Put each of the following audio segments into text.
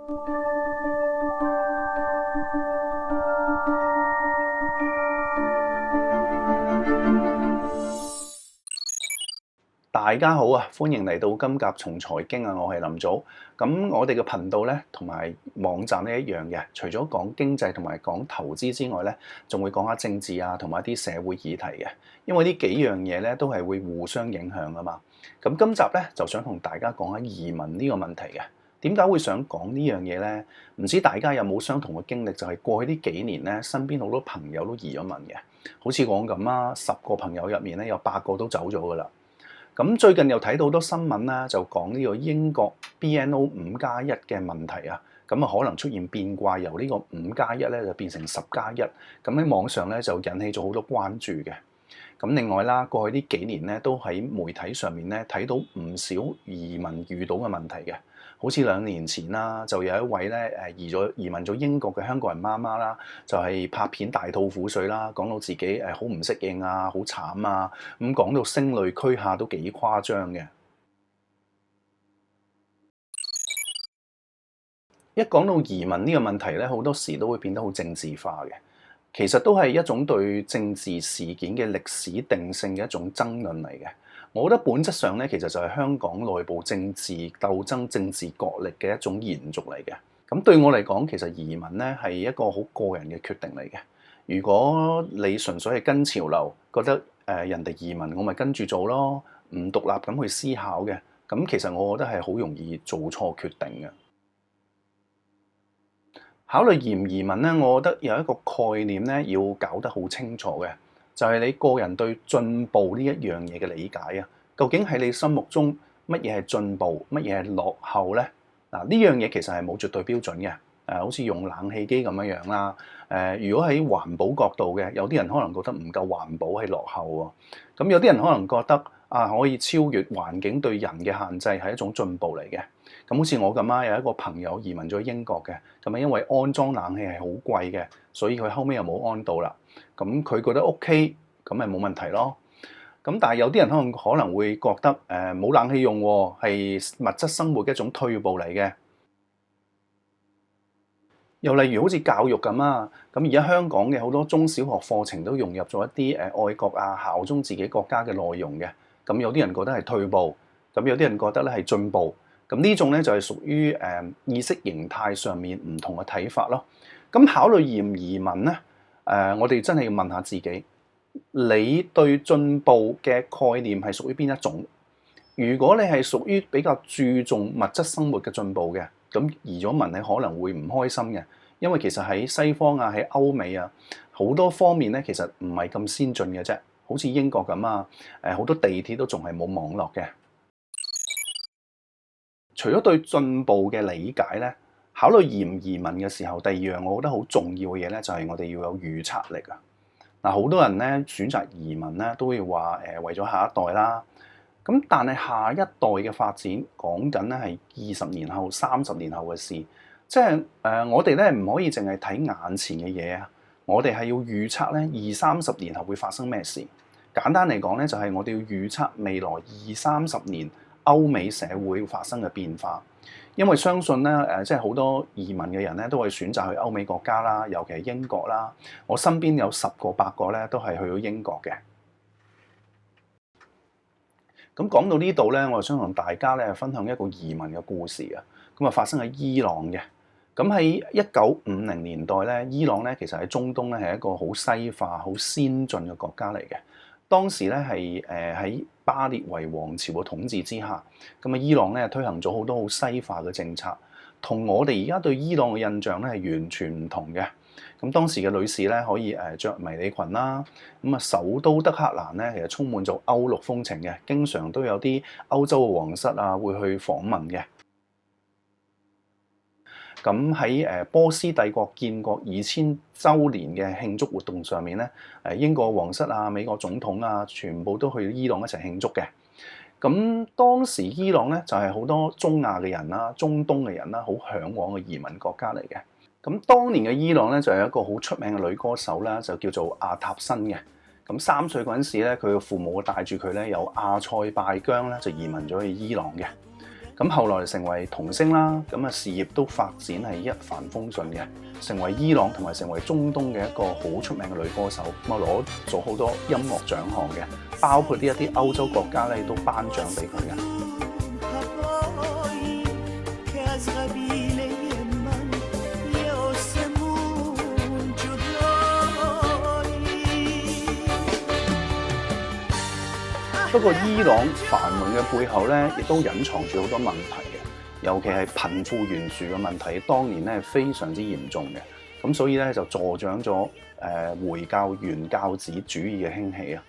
大家好啊，歡迎嚟到今集從財經啊，我係林祖。咁我哋嘅頻道咧，同埋網站咧一樣嘅，除咗講經濟同埋講投資之外咧，仲會講下政治啊，同埋一啲社會議題嘅。因為呢幾樣嘢咧都係會互相影響噶嘛。咁今集咧就想同大家講下移民呢個問題嘅。點解會想講呢樣嘢咧？唔知大家有冇相同嘅經歷？就係過去呢幾年咧，身邊好多朋友都移咗民嘅。好似我咁啦，10個朋友入面咧有8個都走咗噶啦。咁最近又睇到好多新聞啦，就講呢個英國 BNO 5+1嘅問題啊，咁啊可能出現變卦，由呢個5+1咧就變成10+1，咁喺網上咧就引起咗好多關注嘅。咁另外啦，過去呢幾年咧都喺媒體上面咧睇到唔少移民遇到嘅問題嘅。好似2年前啦，就有一位咧移民咗英國嘅香港人媽媽啦，就係拍片大吐苦水啦，講到自己好唔適應啊，好慘啊，咁講到聲淚俱下都幾誇張嘅。一講到移民呢個問題咧，好多時都會變得好政治化嘅。其實都係一種對政治事件嘅歷史定性嘅一種爭論嚟嘅。我覺得本質上咧，其實就係香港內部政治鬥爭、政治角力嘅一種延續嚟嘅。咁對我嚟講，其實移民咧係一個好個人嘅決定嚟嘅。如果你純粹係跟潮流，覺得人哋移民我咪跟住做咯，唔獨立咁去思考嘅，咁其實我覺得係好容易做錯決定嘅。考慮移唔移民咧，我覺得有一個概念咧要搞得好清楚嘅，就係你個人對進步呢一樣嘢嘅理解啊。究竟喺你心目中乜嘢係進步，乜嘢係落後咧？嗱，呢樣嘢其實係冇絕對標準嘅。好似用冷氣機咁樣啦。如果喺環保角度嘅，有啲人可能覺得唔夠環保係落後喎。咁有啲人可能覺得可以超越環境對人嘅限制係一種進步嚟嘅。咁好似我咁有一個朋友移民咗英國嘅，咁啊因為安裝冷氣係好貴嘅，所以佢後尾又冇安到啦。咁佢覺得 OK，咁咪冇問題咯。咁但係有啲人可能會覺得冇冷氣用喎，係物質生活嘅一種退步嚟嘅。又例如好似教育咁啊，咁而家香港嘅好多中小學課程都融入咗一啲愛國啊、效忠自己國家嘅內容嘅。咁有啲人覺得係退步，咁有啲人覺得咧係進步。咁呢種咧就係屬於意識形態上面唔同嘅睇法咯。咁考慮移唔移民咧，我哋真係要問下自己，你對進步嘅概念係屬於邊一種？如果你係屬於比較注重物質生活嘅進步嘅，咁移咗民你可能會唔開心嘅，因為其實喺西方啊、喺歐美啊好多方面咧，其實唔係咁先進嘅啫。好似英國咁啊，好多地鐵都仲係冇網絡嘅。除咗對進步嘅理解咧，考慮移唔移民嘅時候，第二樣我覺得好重要嘅嘢咧，就係我哋要有預測力啊！嗱，好多人咧選擇移民咧，都會話為咗下一代啦。咁但係下一代嘅發展講緊咧係20年後、30年後嘅事，即係我哋咧唔可以淨係睇眼前嘅嘢啊！我哋係要預測咧20-30年後會發生咩事。簡單嚟講咧，就係我哋要預測未來20-30年歐美社會發生嘅變化，因為相信咧即係好多移民嘅人咧都會選擇去歐美國家啦，尤其係英國啦。我身邊有10個8個咧都係去咗英國嘅。咁講到呢度咧，我就想同大家咧分享一個移民嘅故事啊。咁啊發生喺伊朗嘅。咁喺1950年代咧，伊朗咧其實喺中東咧係一個好西化、好先進嘅國家嚟嘅。當時咧係喺巴列維王朝嘅統治之下，咁啊伊朗咧推行咗好多好西化嘅政策，同我哋而家對伊朗嘅印象咧係完全唔同嘅。咁當時嘅女士咧可以著迷你裙啦，咁啊首都德黑蘭咧其實充滿咗歐陸風情嘅，經常都有啲歐洲嘅皇室啊會去訪問嘅。咁喺波斯帝國建國2000週年嘅慶祝活動上面咧，英國皇室啊、美國總統啊，全部都去伊朗一齊慶祝嘅。咁當時伊朗咧就係好多中亞嘅人啦、中東嘅人啦，好嚮往嘅移民國家嚟嘅。咁當年嘅伊朗咧就有一個好出名嘅女歌手啦，就叫做阿塔辛嘅。咁3歲嗰陣時咧，佢嘅父母帶住佢咧由阿塞拜疆咧就移民咗去伊朗嘅。咁後來成為童星啦，咁啊事業都發展係一帆風順嘅，成為伊朗同埋成為中東嘅一個好出名嘅女歌手，咁啊攞咗好多音樂獎項嘅，包括呢一啲歐洲國家咧都頒獎俾佢嘅。不過伊朗繁榮嘅背後咧，亦都隱藏住好多問題嘅，尤其係貧富懸殊嘅問題，當年咧係非常之嚴重嘅。咁所以咧就助長咗回教原教旨主義嘅興起啊。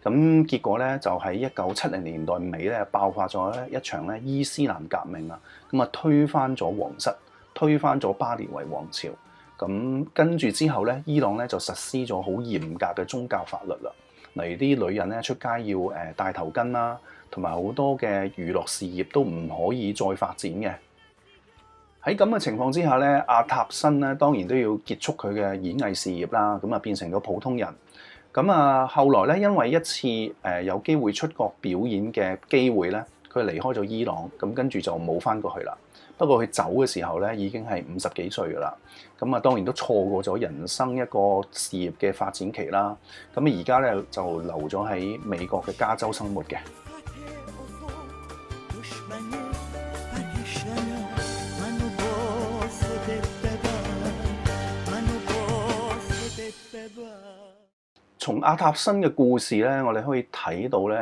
咁結果咧就喺1970年代尾咧爆發咗一場咧伊斯蘭革命啊。咁啊推翻咗皇室，推翻咗巴列維王朝。咁跟住之後咧，伊朗咧就實施咗好嚴格嘅宗教法律啦。例如啲女人咧出街要戴頭巾啦，同埋好多嘅娛樂事業都唔可以再發展嘅。喺咁嘅情況之下咧，阿塔辛咧當然都要結束佢嘅演藝事業啦，咁啊變成咗普通人。咁啊後來咧因為一次有機會出國表演嘅機會咧，佢離開咗伊朗，咁跟住就冇返過去啦。不過佢走嘅時候咧已經係50幾歲㗎啦，咁啊當然都錯過咗人生一個事業嘅發展期啦。咁而家咧就留咗喺美國嘅加州生活嘅。從阿塔辛嘅故事咧，我哋可以睇到咧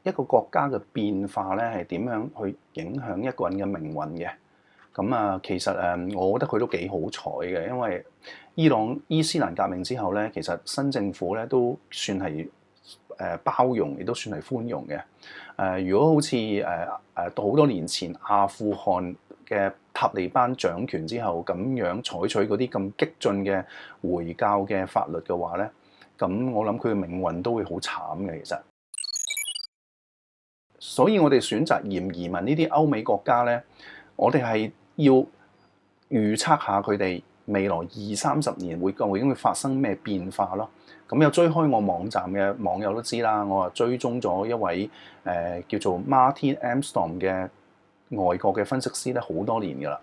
一個國家嘅變化咧係點樣去影響一個人嘅命運嘅。咁啊，其實我覺得佢都幾好彩嘅，因為伊朗伊斯蘭革命之後咧，其實新政府咧都算係包容，亦都算係寬容嘅。如果好似好多年前阿富汗嘅塔利班掌權之後，咁樣採取嗰啲咁激進嘅回教嘅法律嘅話咧，咁我諗佢嘅命運都會好慘嘅。其實，所以我哋選擇移民呢啲歐美國家咧，我哋係要預測下佢哋未來20-30年究竟會發生咩變化咯。咁有追開我網站嘅網友都知啦，我啊追蹤咗一位叫做 Martin Armstrong 嘅外國嘅分析師咧好多年㗎啦。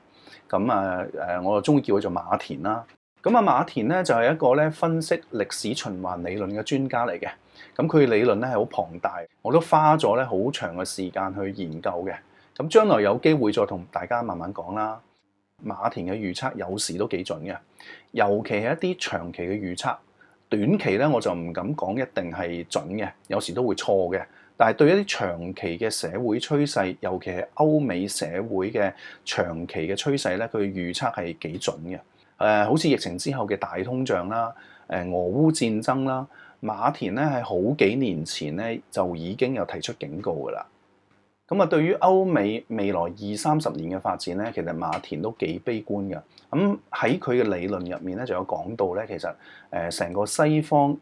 咁我就中意叫佢做馬田啦。咁馬田咧就係一個咧分析歷史循環理論嘅專家嚟嘅。咁佢理論咧係好龐大，我都花咗咧好長嘅時間去研究嘅。咁將來有機會再同大家慢慢講啦。馬田嘅預測有時都幾準嘅，尤其係一啲長期嘅預測。短期咧我就唔敢講一定係準嘅，有時都會錯嘅。但係對一啲長期嘅社會趨勢，尤其係歐美社會嘅長期嘅趨勢咧，佢預測係幾準嘅。好似疫情之後嘅大通脹啦，俄烏戰爭啦，馬田咧係好幾年前咧就已經有提出警告㗎啦。咁對於歐美未來20-30年嘅發展咧，其實馬田都幾悲觀嘅。咁喺佢嘅理論入面咧，就有講到咧，其實成個西方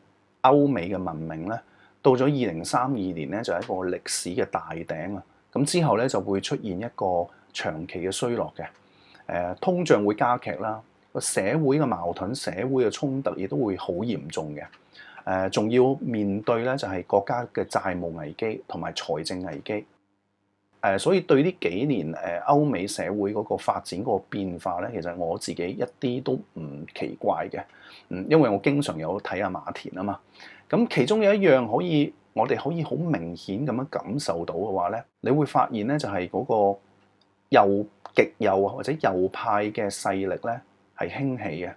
歐美嘅文明咧，到咗2032年咧，就係一個歷史嘅大頂啊。咁之後咧就會出現一個長期嘅衰落嘅。通脹會加劇啦，個社會嘅矛盾、社會嘅衝突亦都會好嚴重嘅。仲要面對咧就係國家嘅債務危機同埋財政危機。所以對呢幾年歐美社會嗰個發展嗰個變化咧，其實我自己一啲都唔奇怪嘅。因為我經常有睇下馬田啊嘛。咁其中有一樣我哋可以好明顯咁樣感受到嘅話咧，你會發現咧就係嗰個極右或者右派嘅勢力咧係興起嘅。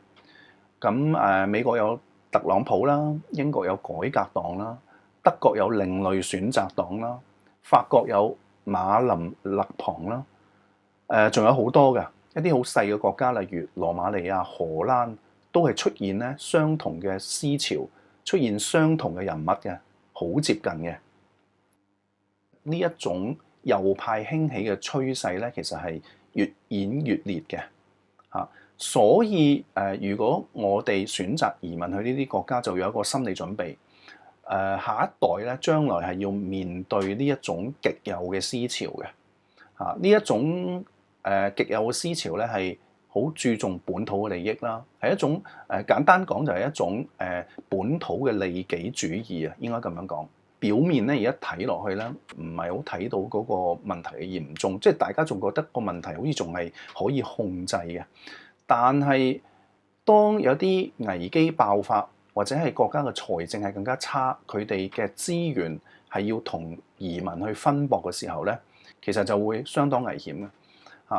咁美國有特朗普啦，英國有改革黨啦，德國有另類選擇黨啦，法國有馬林勒龐啦，仲有好多嘅一啲好細嘅國家，例如羅馬尼亞、荷蘭，都係出現咧相同嘅思潮，出現相同嘅人物嘅，好接近嘅。呢一種右派興起嘅趨勢咧，其實係越演越烈嘅嚇。所以如果我哋選擇移民去呢啲國家，就有一個心理準備。下一代咧，將來係要面對呢一種極右嘅思潮嘅嚇。呢一種極右嘅思潮咧，係好注重本土嘅利益啦，係一種簡單講就係一種本土嘅利己主義啊，應該咁樣講。表面咧而家睇落去咧，唔係好睇到嗰個問題嘅嚴重，即係大家仲覺得個問題好似仲係可以控制嘅。但係當有啲危機爆發，或者係國家嘅財政係更加差，佢哋嘅資源係要同移民去分薄嘅時候咧，其實就會相當危險嘅。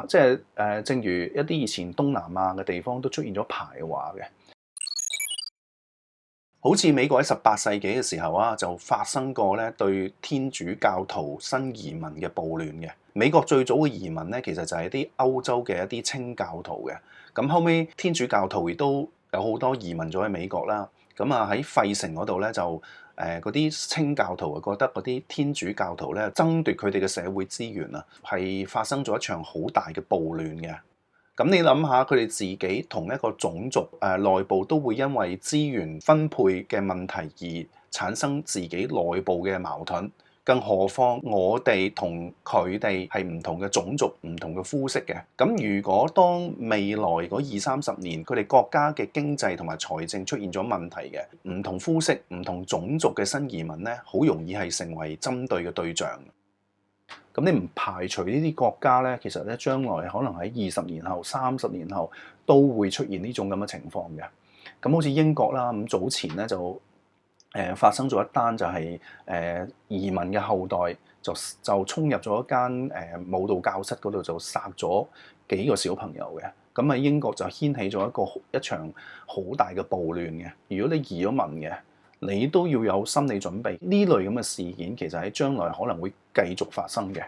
即係正如一啲以前東南亞嘅地方都出現咗排華嘅。好似美國喺18世紀嘅時候啊，就發生過咧對天主教徒新移民嘅暴亂嘅。美國最早嘅移民咧，其實就係啲歐洲嘅一啲清教徒嘅。咁後尾天主教徒亦都有好多移民咗去美國啦。咁啊喺費城嗰度咧就嗰啲清教徒啊覺得嗰啲天主教徒咧爭奪佢哋嘅社會資源啊，係發生咗一場好大嘅暴亂嘅。咁你諗下，佢哋自己同一個種族內部都會因為資源分配嘅問題而產生自己內部嘅矛盾，更何況我哋同佢哋係唔同嘅種族、唔同嘅膚色嘅。咁如果當未來嗰20-30年，佢哋國家嘅經濟同埋財政出現咗問題嘅，唔同膚色、唔同種族嘅新移民咧，好容易係成為針對嘅對象。咁你唔排除呢啲國家咧，其實咧將來可能喺20年後、30年後都會出現呢種咁嘅情況嘅。咁好似英國啦，咁早前咧就發生咗一單就係移民嘅後代就衝入咗一間舞蹈教室嗰度就殺咗幾個小朋友嘅。咁喺英國就掀起咗一場好大嘅暴亂嘅。如果你移咗民嘅，你都要有心理準備，呢類咁嘅事件其實喺將來可能會繼續發生嘅。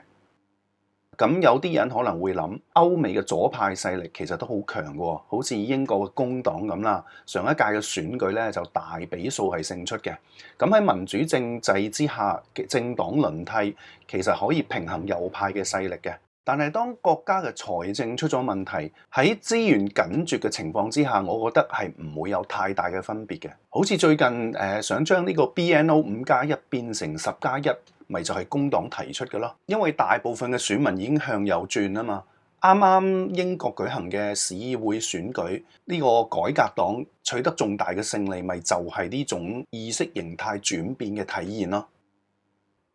咁有啲人可能會諗，歐美嘅左派勢力其實都好強嘅，好似英國嘅工黨咁啦。上一屆嘅選舉咧就大比數係勝出嘅。咁喺民主政制之下嘅政黨輪替，其實可以平衡右派嘅勢力嘅。但係當國家嘅財政出咗問題，喺資源緊絀嘅情況之下，我覺得係唔會有太大嘅分別嘅。好似最近想將呢個 BNO 5+1變成10+1，咪就係工黨提出嘅咯。因為大部分嘅選民已經向右轉啊嘛。啱啱英國舉行嘅市議會選舉，呢個改革黨取得重大嘅勝利，咪就係呢種意識形態轉變嘅體現咯。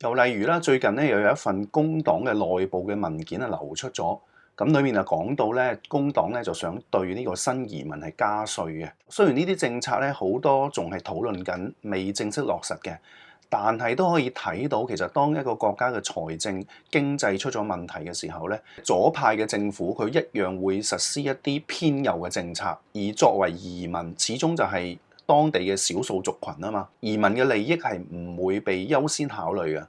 又例如啦，最近咧又有一份工黨嘅內部嘅文件啊流出咗，咁裏面就講到咧，工黨咧就想對呢個新移民係加稅嘅。雖然呢啲政策咧好多仲係討論緊，未正式落實嘅，但係都可以睇到，其實當一個國家嘅財政經濟出咗問題嘅時候咧，左派嘅政府佢一樣會實施一啲偏右嘅政策，而作為移民，始終就係當地嘅少數族群啊嘛，移民嘅利益係唔會被優先考慮嘅。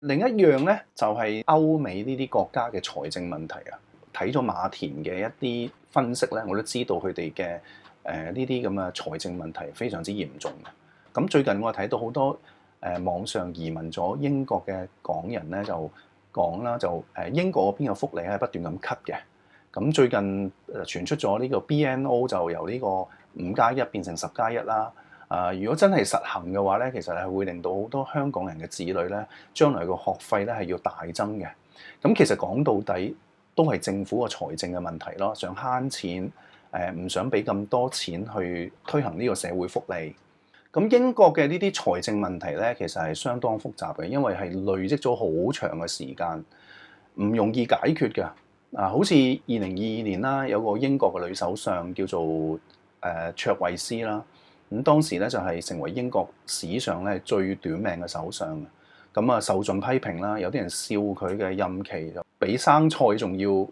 另一樣咧就係歐美呢啲國家嘅財政問題啊。睇咗馬田嘅一啲分析咧，我都知道佢哋嘅呢啲咁嘅財政問題非常之嚴重嘅。咁最近我睇到好多網上移民咗英國嘅港人咧就講啦，就英國嗰邊嘅福利係不斷咁 cut 嘅。咁最近傳出咗呢個 BNO 就由呢個5+1變成10+1啦。如果真係實行嘅話咧，其實係會令到好多香港人嘅子女咧，將來個學費咧係要大增嘅。咁其實講到底都係政府個財政嘅問題咯，想慳錢，唔想俾咁多錢去推行呢個社會福利。咁英國嘅呢啲財政問題咧，其實係相當複雜嘅，因為係累積咗好長嘅時間，唔容易解決嘅。好似2022年啦，有個英國嘅女首相叫做卓慧思啦。咁當時咧就係成為英國史上咧最短命嘅首相，咁受盡批評啦。有啲人笑佢嘅任期就比生菜仲要唔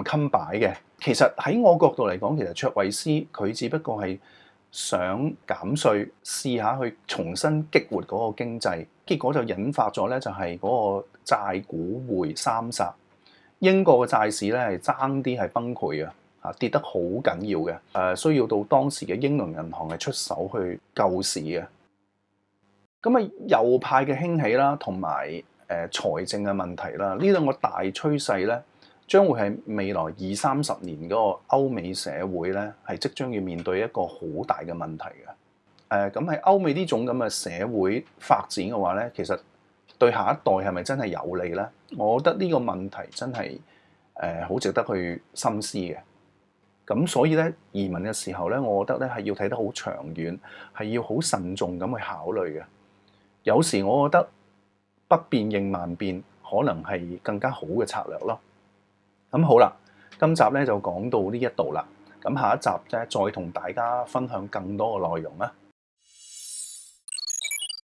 襟擺嘅。其實喺我角度嚟講，其實卓慧思佢只不過係想減稅，試下去重新激活嗰個經濟，結果就引發咗咧就係嗰個債股匯三殺，英國嘅債市咧係爭啲係崩潰嘅。跌得好緊要嘅，需要到當時嘅英倫銀行係出手去救市嘅。咁右派嘅興起啦，同埋財政嘅問題啦，呢兩個大趨勢咧，將會係未來20-30年嗰個歐美社會咧，係即將要面對一個好大嘅問題嘅。咁喺歐美呢種咁嘅社會發展嘅話咧，其實對下一代係咪真係有利咧？我覺得呢個問題真係好值得去深思嘅。咁所以咧，移民嘅時候咧，我覺得咧係要睇得好長遠，係要好慎重咁去考慮嘅。有時我覺得不變應萬變，可能係更加好嘅策略咯。咁好啦，今集咧就講到呢一度啦。咁下一集咧再同大家分享更多嘅內容啦。